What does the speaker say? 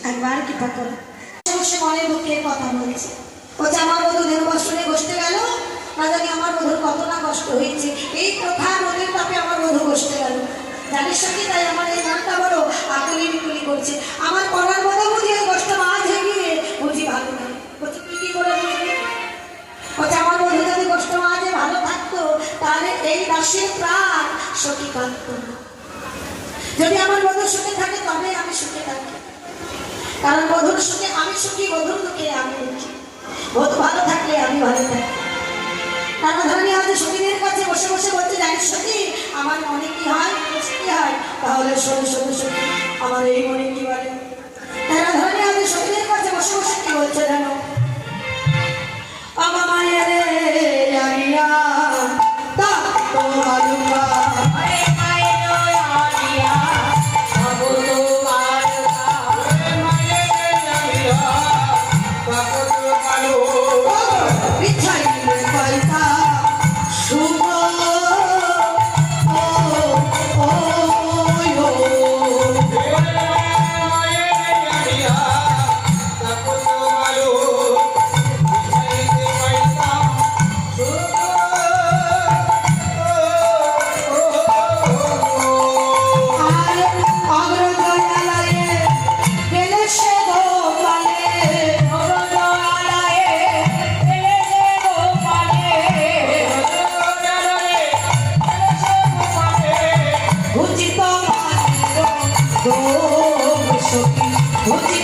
একবার কৃপা করো বসে মনের দুঃখের কথা বলেছে। ও যে আমার বধূ দেড় বছরে বসতে গেল, না জানি আমার বধুর কত না কষ্ট হয়েছে। এই কথা নদীর তাপে আমার বধূ বসতে গেল, জানিস কি? তাই আমার এই মনটা বড় আকুলি বিকুলি করছে। আমার পড়ার মতো বুঝি এই কষ্ট মাঝ গিয়ে বুঝি ভালো না। বলছে তুই কি করে বুঝবি? বলছে আমার বধূ যদি কষ্ট মাঝে ভালো থাকতো তাহলে এই দাসের প্রাণ সখী কাঁদত না। যদি আমার বধূ সুখে থাকে তবে আমি সুখে থাকি, কারণ বধুর সুখে আমি সুখী, বধুর দুঃখে আমি দুঃখী। বধু ভালো থাকলে আমি ভালো থাকি। তারা ধরনী হয়তো সখীদের কাছে বসে বসে বলতে, জানিস সখী আমার মনে কি হয়, কি হয়? তাহলে শোনো শোনো সখী আমার এই মনে কি বলে। তারা ধরনী হয়তো সখীদের কাছে বসে বসে কি বলছে জানো? আমার মায়ের জানিয়া তা তোমার সখী